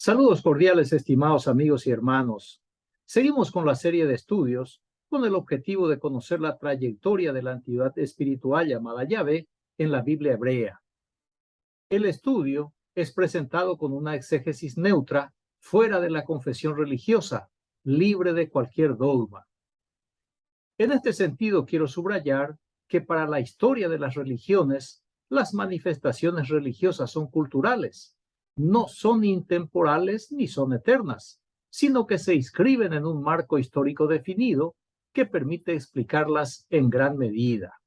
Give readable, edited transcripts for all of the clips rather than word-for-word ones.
Saludos cordiales, estimados amigos y hermanos. Seguimos con la serie de estudios con el objetivo de conocer la trayectoria de la entidad espiritual llamada Yahvé en la Biblia hebrea. El estudio es presentado con una exégesis neutra, fuera de la confesión religiosa, libre de cualquier dogma. En este sentido, quiero subrayar que para la historia de las religiones, las manifestaciones religiosas son culturales, no son intemporales ni son eternas, sino que se inscriben en un marco histórico definido que permite explicarlas en gran medida.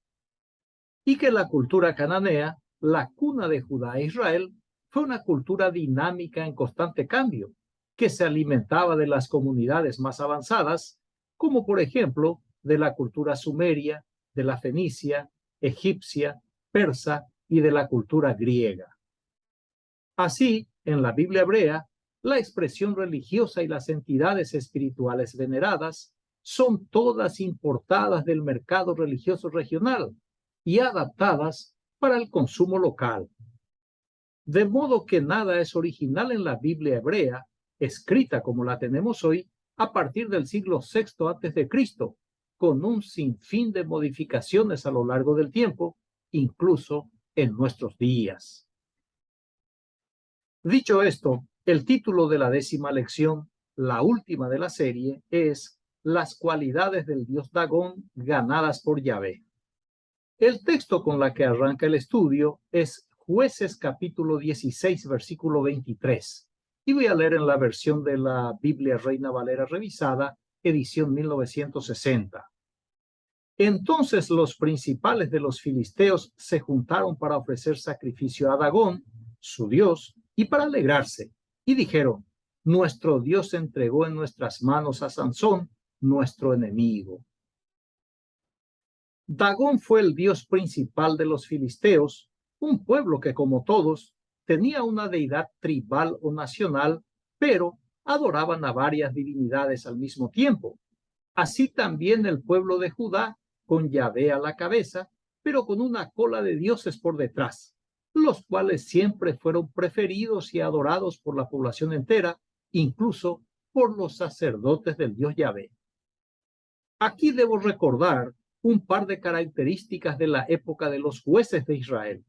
Y que la cultura cananea, la cuna de Judá e Israel, fue una cultura dinámica en constante cambio, que se alimentaba de las comunidades más avanzadas, como por ejemplo de la cultura sumeria, de la fenicia, egipcia, persa y de la cultura griega. Así, en la Biblia hebrea, la expresión religiosa y las entidades espirituales veneradas son todas importadas del mercado religioso regional y adaptadas para el consumo local. De modo que nada es original en la Biblia hebrea, escrita como la tenemos hoy, a partir del siglo VI a.C., con un sinfín de modificaciones a lo largo del tiempo, incluso en nuestros días. Dicho esto, el título de la 10ª lección, la última de la serie, es Las cualidades del dios Dagón ganadas por Yahvé. El texto con la que arranca el estudio es Jueces capítulo 16, versículo 23. Y voy a leer en la versión de la Biblia Reina Valera revisada, edición 1960. Entonces los principales de los filisteos se juntaron para ofrecer sacrificio a Dagón, su dios, y para alegrarse. Y dijeron, nuestro Dios entregó en nuestras manos a Sansón, nuestro enemigo. Dagón fue el dios principal de los filisteos, un pueblo que, como todos, tenía una deidad tribal o nacional, pero adoraban a varias divinidades al mismo tiempo. Así también el pueblo de Judá, con Yahvé a la cabeza, pero con una cola de dioses por detrás, los cuales siempre fueron preferidos y adorados por la población entera, incluso por los sacerdotes del dios Yahvé. Aquí debo recordar un par de características de la época de los jueces de Israel.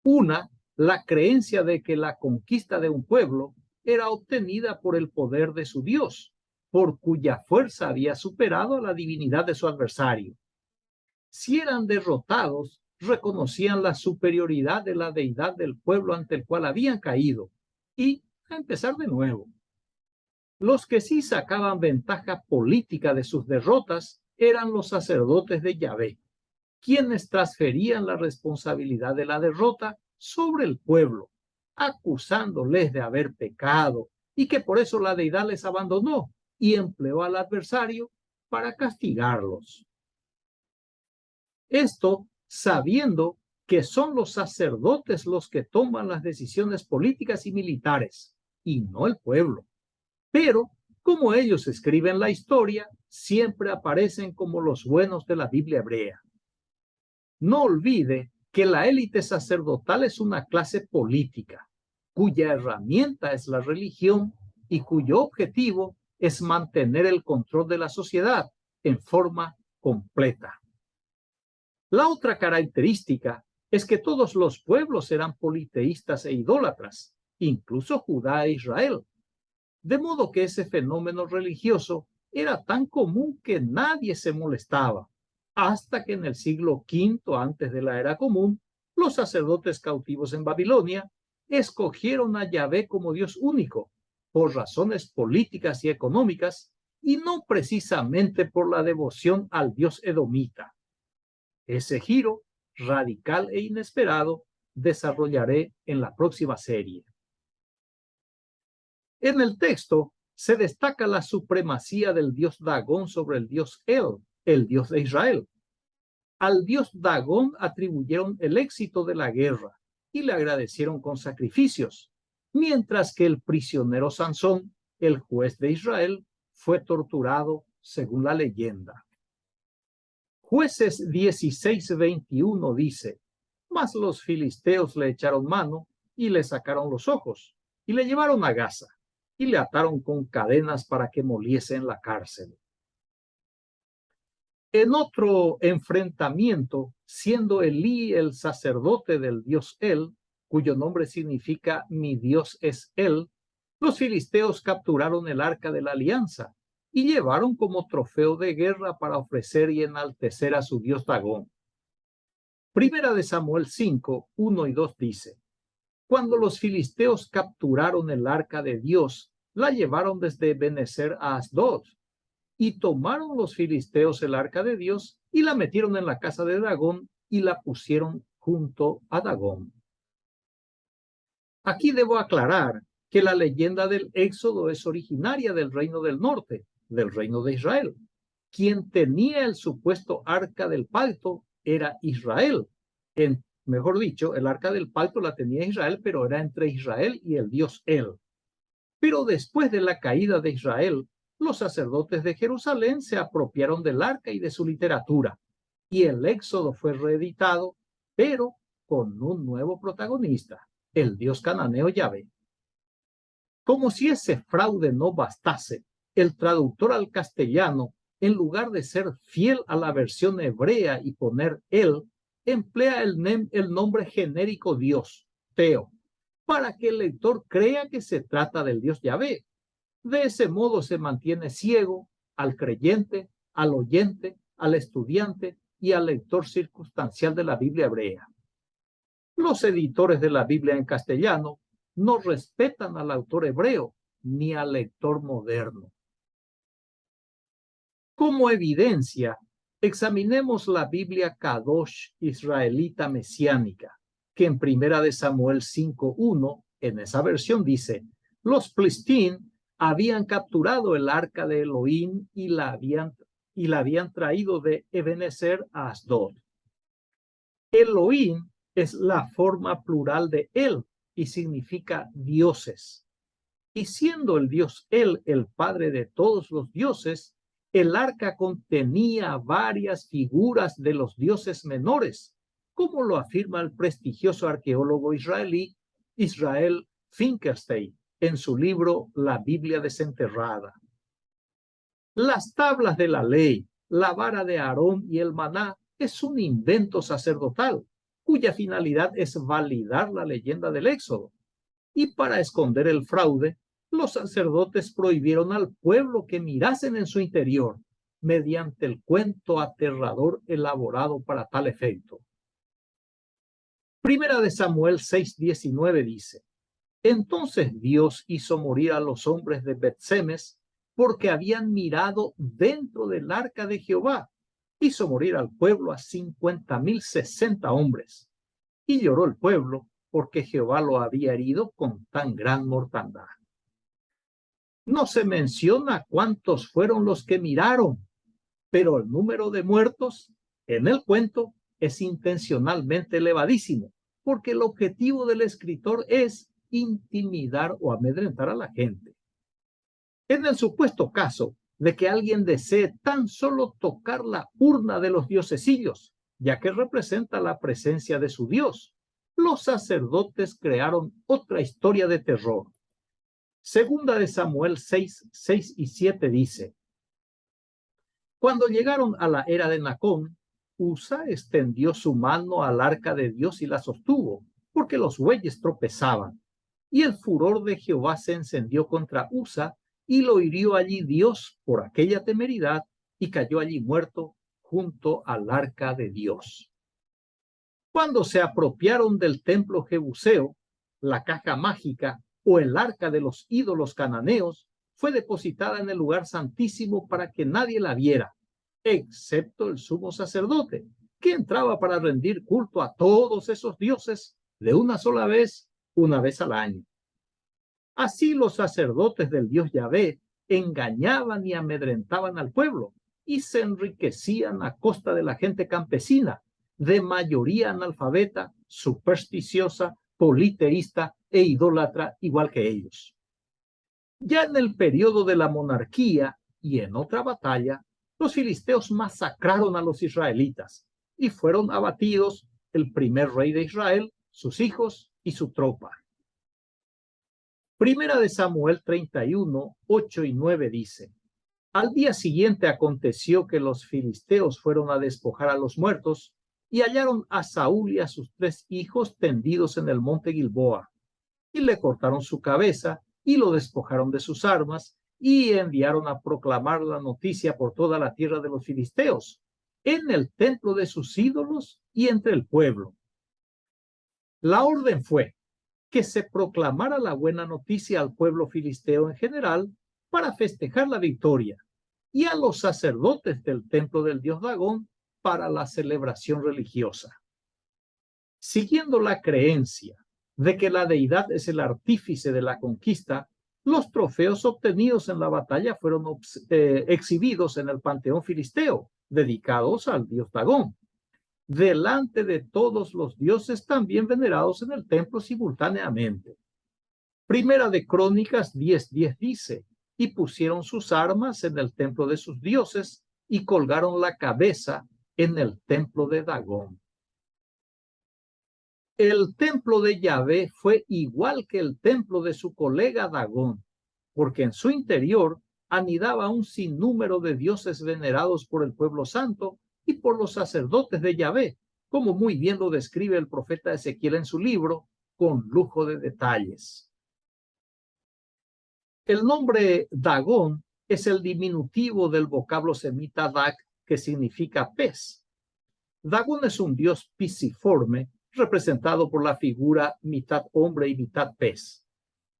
Una, la creencia de que la conquista de un pueblo era obtenida por el poder de su Dios, por cuya fuerza había superado a la divinidad de su adversario. Si eran derrotados, reconocían la superioridad de la deidad del pueblo ante el cual habían caído y a empezar de nuevo. Los que sí sacaban ventaja política de sus derrotas eran los sacerdotes de Yahvé, quienes transferían la responsabilidad de la derrota sobre el pueblo, acusándoles de haber pecado y que por eso la deidad les abandonó y empleó al adversario para castigarlos. Esto sabiendo que son los sacerdotes los que toman las decisiones políticas y militares, y no el pueblo. Pero, como ellos escriben la historia, siempre aparecen como los buenos de la Biblia hebrea. No olvide que la élite sacerdotal es una clase política, cuya herramienta es la religión y cuyo objetivo es mantener el control de la sociedad en forma completa. La otra característica es que todos los pueblos eran politeístas e idólatras, incluso Judá e Israel. De modo que ese fenómeno religioso era tan común que nadie se molestaba, hasta que en el siglo V antes de la era común, los sacerdotes cautivos en Babilonia escogieron a Yahvé como Dios único, por razones políticas y económicas, y no precisamente por la devoción al dios edomita. Ese giro radical e inesperado desarrollaré en la próxima serie. En el texto se destaca la supremacía del dios Dagón sobre el dios el dios de Israel. Al dios Dagón atribuyeron el éxito de la guerra y le agradecieron con sacrificios, mientras que el prisionero Sansón, el juez de Israel, fue torturado según la leyenda. Jueces 16:21 dice, mas los filisteos le echaron mano y le sacaron los ojos y le llevaron a Gaza. y le ataron con cadenas para que moliese en la cárcel. En otro enfrentamiento, siendo Elí el sacerdote del dios El, cuyo nombre significa mi Dios es Él, los filisteos capturaron el arca de la alianza y llevaron como trofeo de guerra para ofrecer y enaltecer a su dios Dagón. Primera de Samuel 5, 1 y 2 dice: Cuando los filisteos capturaron el arca de Dios, la llevaron desde Ebenezer a Asdod, y tomaron los filisteos el arca de Dios y la metieron en la casa de Dagón y la pusieron junto a Dagón. Aquí debo aclarar que la leyenda del Éxodo es originaria del reino del norte, del reino de Israel. Quien tenía el supuesto arca del pacto era Israel. Mejor dicho, el arca del pacto la tenía Israel, pero era entre Israel y el dios El. Pero después de la caída de Israel, los sacerdotes de Jerusalén se apropiaron del arca y de su literatura, y el Éxodo fue reeditado, pero con un nuevo protagonista, el dios cananeo Yahvé. Como si ese fraude no bastase, el traductor al castellano, en lugar de ser fiel a la versión hebrea y poner él, emplea el nombre genérico Dios, Teo, para que el lector crea que se trata del Dios Yahvé. De ese modo se mantiene ciego al creyente, al oyente, al estudiante y al lector circunstancial de la Biblia hebrea. Los editores de la Biblia en castellano no respetan al autor hebreo ni al lector moderno. Como evidencia, examinemos la Biblia Kadosh israelita mesiánica, que en Primera de Samuel 5:1, en esa versión dice: los Filistín habían capturado el arca de Elohim y la habían traído de Ebenezer a Asdod. Elohim es la forma plural de El y significa dioses. Y siendo el dios el padre de todos los dioses, el arca contenía varias figuras de los dioses menores, como lo afirma el prestigioso arqueólogo israelí Israel Finkelstein en su libro La Biblia desenterrada. Las tablas de la ley, la vara de Aarón y el maná es un invento sacerdotal, cuya finalidad es validar la leyenda del Éxodo. Y para esconder el fraude, los sacerdotes prohibieron al pueblo que mirasen en su interior, mediante el cuento aterrador elaborado para tal efecto. Primera de Samuel 6:19 dice: Entonces Dios hizo morir a los hombres de Bet-Semes porque habían mirado dentro del arca de Jehová. Hizo morir al pueblo a 50,060 hombres. Y lloró el pueblo porque Jehová lo había herido con tan gran mortandad. No se menciona cuántos fueron los que miraron, pero el número de muertos en el cuento es intencionalmente elevadísimo, porque el objetivo del escritor es intimidar o amedrentar a la gente. En el supuesto caso de que alguien desee tan solo tocar la urna de los diosesillos, ya que representa la presencia de su Dios, los sacerdotes crearon otra historia de terror. Segunda de Samuel 6 y 7 dice: Cuando llegaron a la era de Nacón, Usa extendió su mano al arca de Dios y la sostuvo, porque los bueyes tropezaban. Y el furor de Jehová se encendió contra Usa, y lo hirió allí Dios por aquella temeridad, y cayó allí muerto junto al arca de Dios. Cuando se apropiaron del templo jebuseo, la caja mágica o el arca de los ídolos cananeos fue depositada en el lugar santísimo para que nadie la viera, excepto el sumo sacerdote, que entraba para rendir culto a todos esos dioses de una sola vez, una vez al año. Así los sacerdotes del dios Yahvé engañaban y amedrentaban al pueblo y se enriquecían a costa de la gente campesina, de mayoría analfabeta, supersticiosa, politeísta e idólatra igual que ellos. Ya en el periodo de la monarquía y en otra batalla, los filisteos masacraron a los israelitas y fueron abatidos el primer rey de Israel, sus hijos y su tropa. Primera de Samuel 31, 8 y 9 dice: Al día siguiente aconteció que los filisteos fueron a despojar a los muertos y hallaron a Saúl y a sus 3 hijos tendidos en el monte Gilboa, y le cortaron su cabeza y lo despojaron de sus armas y enviaron a proclamar la noticia por toda la tierra de los filisteos, en el templo de sus ídolos y entre el pueblo. La orden fue que se proclamara la buena noticia al pueblo filisteo en general para festejar la victoria, y a los sacerdotes del templo del dios Dagón para la celebración religiosa. Siguiendo la creencia de que la deidad es el artífice de la conquista, los trofeos obtenidos en la batalla fueron exhibidos en el panteón filisteo, dedicados al dios Dagón, delante de todos los dioses también venerados en el templo simultáneamente. Primera de Crónicas 10:10 dice: y pusieron sus armas en el templo de sus dioses y colgaron la cabeza en el templo de Dagón. El templo de Yahvé fue igual que el templo de su colega Dagón, porque en su interior anidaba un sinnúmero de dioses venerados por el pueblo santo y por los sacerdotes de Yahvé, como muy bien lo describe el profeta Ezequiel en su libro, con lujo de detalles. El nombre Dagón es el diminutivo del vocablo semita Dag, que significa pez. Dagón es un dios pisciforme, representado por la figura mitad hombre y mitad pez.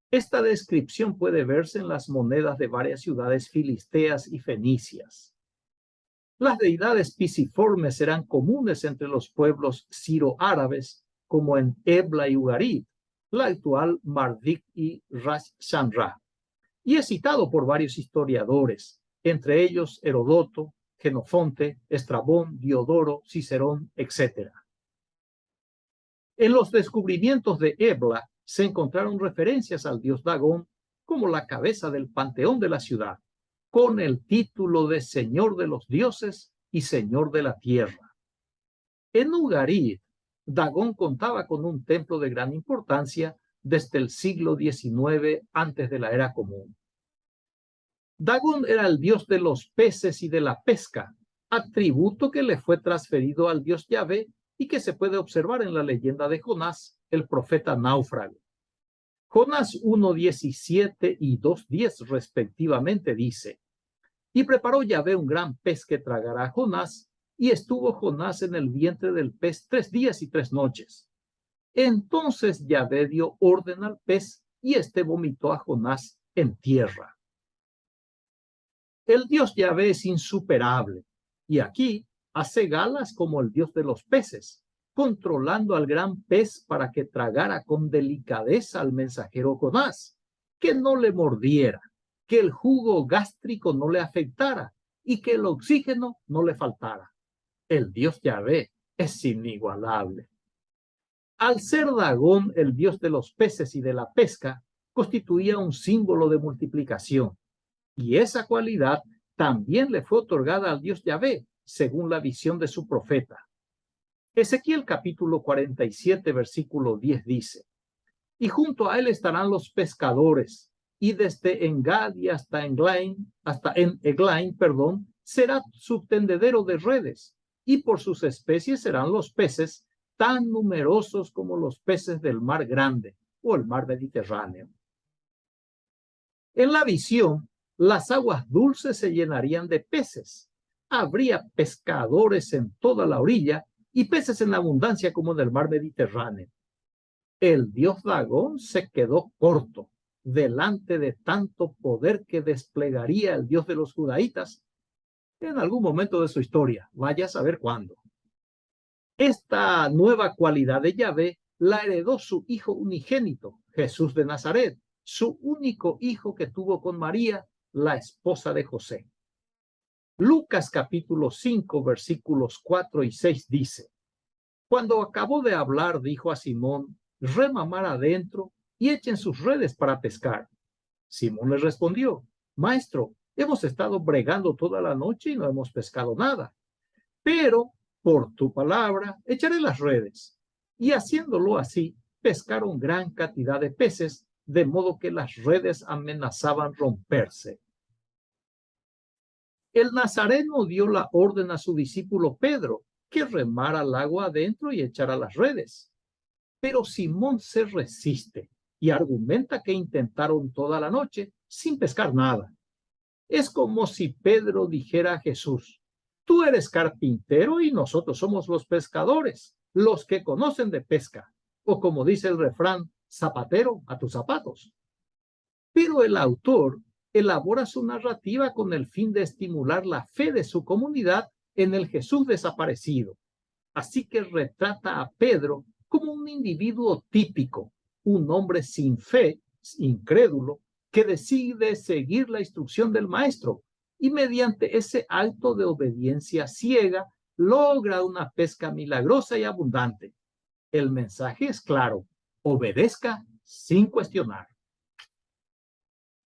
Esta descripción puede verse en las monedas de varias ciudades filisteas y fenicias. Las deidades pisciformes eran comunes entre los pueblos ciro-árabes, como en Ebla y Ugarit, la actual Marduk y Ras Shamra, y es citado por varios historiadores, entre ellos Herodoto, Genofonte, Estrabón, Diodoro, Cicerón, etc. En los descubrimientos de Ebla se encontraron referencias al dios Dagón como la cabeza del panteón de la ciudad, con el título de Señor de los dioses y Señor de la tierra. En Ugarit, Dagón contaba con un templo de gran importancia desde el siglo XIX antes de la era común. Dagón era el dios de los peces y de la pesca, atributo que le fue transferido al dios Yahvé y que se puede observar en la leyenda de Jonás, el profeta náufrago. Jonás 1:17 y 2:10 respectivamente dice: y preparó Yahvé un gran pez que tragará a Jonás, y estuvo Jonás en el vientre del pez 3 días y 3 noches. Entonces Yahvé dio orden al pez, y éste vomitó a Jonás en tierra. El dios Yahvé es insuperable, y aquí hace galas como el dios de los peces, controlando al gran pez para que tragara con delicadeza al mensajero Jonás, que no le mordiera, que el jugo gástrico no le afectara y que el oxígeno no le faltara. El dios Yahvé es inigualable. Al ser Dagón el dios de los peces y de la pesca, constituía un símbolo de multiplicación, y esa cualidad también le fue otorgada al dios Yahvé, según la visión de su profeta. Ezequiel capítulo 47, versículo 10 dice: y junto a él estarán los pescadores, y desde Engadi hasta en Eglaim, será su tendedero de redes, y por sus especies serán los peces tan numerosos como los peces del mar grande o el mar Mediterráneo. En la visión, las aguas dulces se llenarían de peces. Habría pescadores en toda la orilla y peces en abundancia como en el mar Mediterráneo. El dios Dagón se quedó corto delante de tanto poder que desplegaría el dios de los judaítas en algún momento de su historia. Vaya a saber cuándo. Esta nueva cualidad de Yahvé la heredó su hijo unigénito, Jesús de Nazaret, su único hijo que tuvo con María, la esposa de José. Lucas capítulo 5, versículos 4 y 6 dice: cuando acabó de hablar, dijo a Simón: rema mar adentro y echen sus redes para pescar. Simón le respondió: Maestro, hemos estado bregando toda la noche y no hemos pescado nada, pero por tu palabra echaré las redes. Y haciéndolo así, pescaron gran cantidad de peces, de modo que las redes amenazaban romperse. El Nazareno dio la orden a su discípulo Pedro que remara al agua adentro y echara las redes. Pero Simón se resiste y argumenta que intentaron toda la noche sin pescar nada. Es como si Pedro dijera a Jesús: tú eres carpintero y nosotros somos los pescadores, los que conocen de pesca. O como dice el refrán, zapatero a tus zapatos. Pero el autor elabora su narrativa con el fin de estimular la fe de su comunidad en el Jesús desaparecido. Así que retrata a Pedro como un individuo típico, un hombre sin fe, incrédulo, que decide seguir la instrucción del maestro y mediante ese acto de obediencia ciega logra una pesca milagrosa y abundante. El mensaje es claro: obedezca sin cuestionar.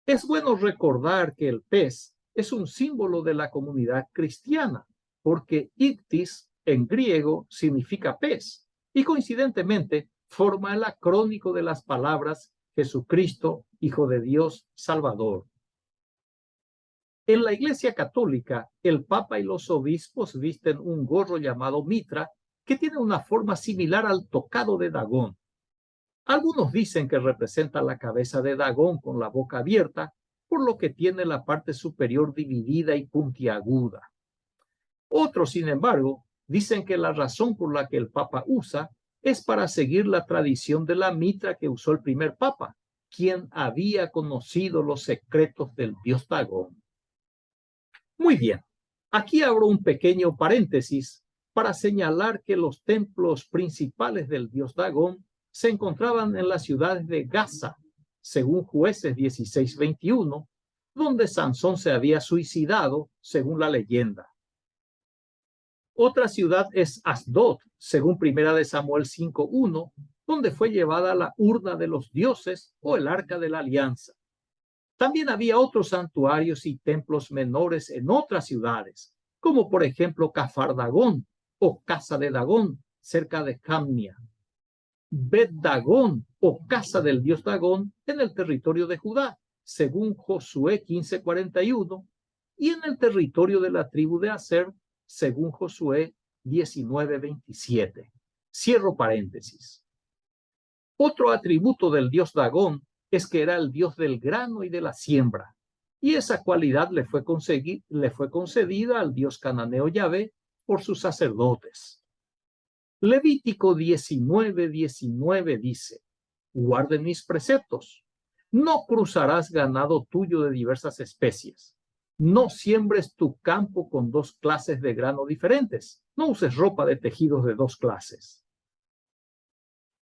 Es bueno recordar que el pez es un símbolo de la comunidad cristiana, porque ictis en griego significa pez y coincidentemente forma el acrónimo de las palabras Jesucristo, Hijo de Dios, Salvador. En la Iglesia Católica, el Papa y los obispos visten un gorro llamado mitra que tiene una forma similar al tocado de Dagón. Algunos dicen que representa la cabeza de Dagón con la boca abierta, por lo que tiene la parte superior dividida y puntiaguda. Otros, sin embargo, dicen que la razón por la que el Papa usa es para seguir la tradición de la mitra que usó el primer Papa, quien había conocido los secretos del dios Dagón. Muy bien, aquí abro un pequeño paréntesis para señalar que los templos principales del dios Dagón se encontraban en las ciudades de Gaza, según Jueces 16:21, donde Sansón se había suicidado, según la leyenda. Otra ciudad es Asdod, según 1 Samuel 5:1, donde fue llevada la urna de los dioses o el arca de la alianza. También había otros santuarios y templos menores en otras ciudades, como por ejemplo Cafar Dagón o Casa de Dagón, cerca de Jamnia. Bet Dagón o casa del dios Dagón en el territorio de Judá, según Josué 15:41, y en el territorio de la tribu de Aser, según Josué 19:27. Cierro paréntesis. Otro atributo del dios Dagón es que era el dios del grano y de la siembra, y esa cualidad le fue concedida al dios cananeo Yahvé por sus sacerdotes. Levítico 19:19 dice: guarden mis preceptos. No cruzarás ganado tuyo de diversas especies. No siembres tu campo con dos clases de grano diferentes. No uses ropa de tejidos de dos clases.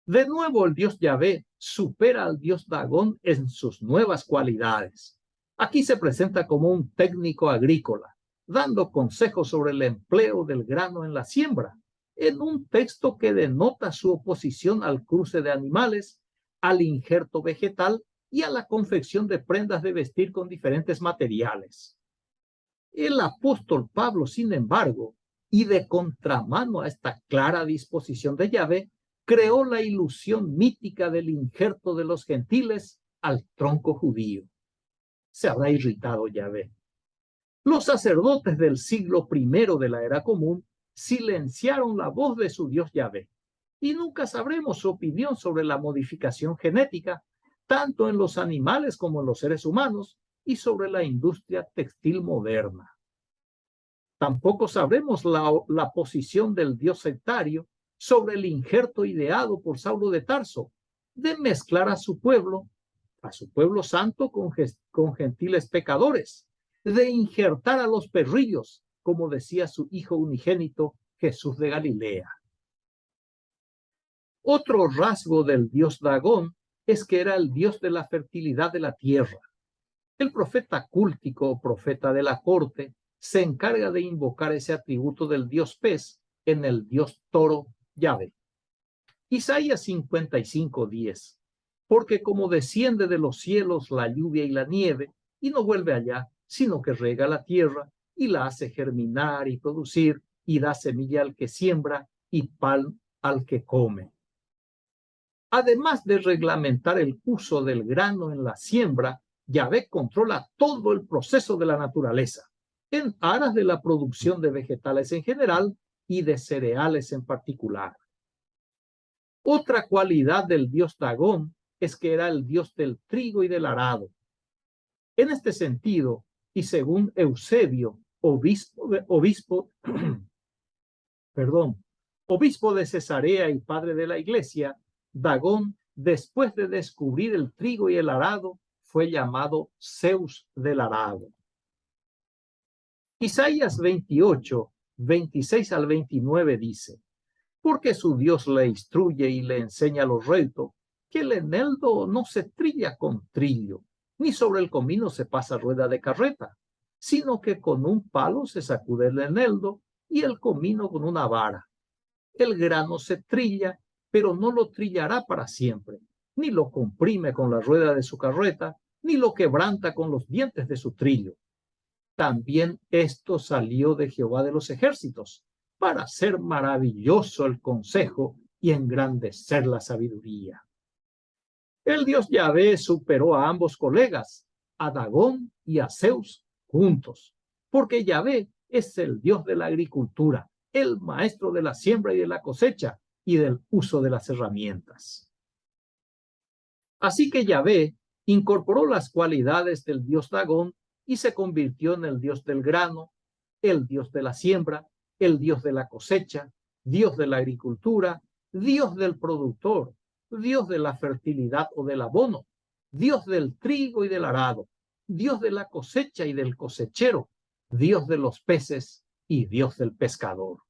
De nuevo, el dios Yahvé supera al dios Dagón en sus nuevas cualidades. Aquí se presenta como un técnico agrícola, dando consejos sobre el empleo del grano en la siembra, en un texto que denota su oposición al cruce de animales, al injerto vegetal y a la confección de prendas de vestir con diferentes materiales. El apóstol Pablo, sin embargo, y de contramano a esta clara disposición de Yahvé, creó la ilusión mítica del injerto de los gentiles al tronco judío. Se habrá irritado Yahvé. Los sacerdotes del siglo I de la era común silenciaron la voz de su Dios Yahvé, y nunca sabremos su opinión sobre la modificación genética, tanto en los animales como en los seres humanos, y sobre la industria textil moderna. Tampoco sabremos la posición del Dios sectario sobre el injerto ideado por Saulo de Tarso, de mezclar a su pueblo santo con gentiles pecadores, de injertar a los perrillos, como decía su hijo unigénito Jesús de Galilea. Otro rasgo del dios Dagón es que era el dios de la fertilidad de la tierra. El profeta cúltico o profeta de la corte se encarga de invocar ese atributo del dios pez en el dios toro Yahvé. Isaías 55:10. Porque como desciende de los cielos la lluvia y la nieve, y no vuelve allá, sino que riega la tierra y la hace germinar y producir, y da semilla al que siembra y pan al que come. Además de reglamentar el uso del grano en la siembra, Yahvé controla todo el proceso de la naturaleza, en aras de la producción de vegetales en general y de cereales en particular. Otra cualidad del dios Dagón es que era el dios del trigo y del arado. En este sentido, y según Eusebio, obispo de Cesarea y padre de la iglesia, Dagón, después de descubrir el trigo y el arado, fue llamado Zeus del arado. Isaías 28, 26 al 29 dice: porque su Dios le instruye y le enseña los retos, que el eneldo no se trilla con trillo, ni sobre el comino se pasa rueda de carreta, sino que con un palo se sacude el eneldo y el comino con una vara. El grano se trilla, pero no lo trillará para siempre, ni lo comprime con la rueda de su carreta, ni lo quebranta con los dientes de su trillo. También esto salió de Jehová de los ejércitos, para hacer maravilloso el consejo y engrandecer la sabiduría. El dios Yahvé superó a ambos colegas, a Dagón y a Zeus, juntos, porque Yahvé es el dios de la agricultura, el maestro de la siembra y de la cosecha y del uso de las herramientas. Así que Yahvé incorporó las cualidades del dios Dagón y se convirtió en el dios del grano, el dios de la siembra, el dios de la cosecha, dios de la agricultura, dios del productor, dios de la fertilidad o del abono, dios del trigo y del arado, dios de la cosecha y del cosechero, dios de los peces y dios del pescador.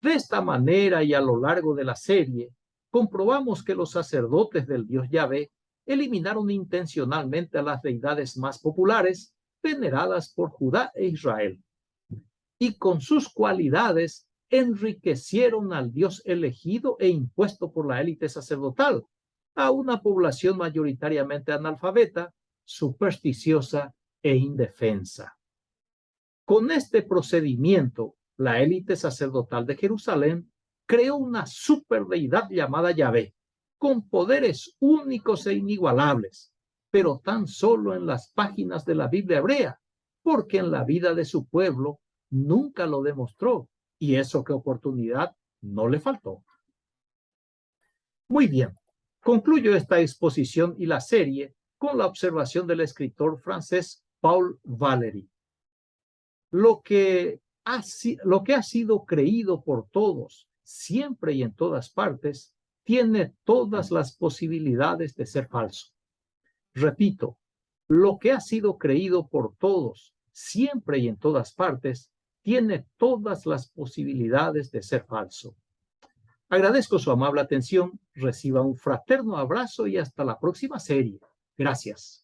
De esta manera y a lo largo de la serie, comprobamos que los sacerdotes del dios Yahvé eliminaron intencionalmente a las deidades más populares veneradas por Judá e Israel, y con sus cualidades enriquecieron al Dios elegido e impuesto por la élite sacerdotal, a una población mayoritariamente analfabeta, supersticiosa e indefensa. Con este procedimiento, la élite sacerdotal de Jerusalén creó una superdeidad llamada Yahvé, con poderes únicos e inigualables, pero tan solo en las páginas de la Biblia hebrea, porque en la vida de su pueblo nunca lo demostró, y eso que oportunidad no le faltó. Muy bien, concluyo esta exposición y la serie con la observación del escritor francés Paul Valéry. Lo que ha sido creído por todos, siempre y en todas partes, tiene todas las posibilidades de ser falso. Repito, lo que ha sido creído por todos, siempre y en todas partes, tiene todas las posibilidades de ser falso. Agradezco su amable atención, reciba un fraterno abrazo y hasta la próxima serie. Gracias.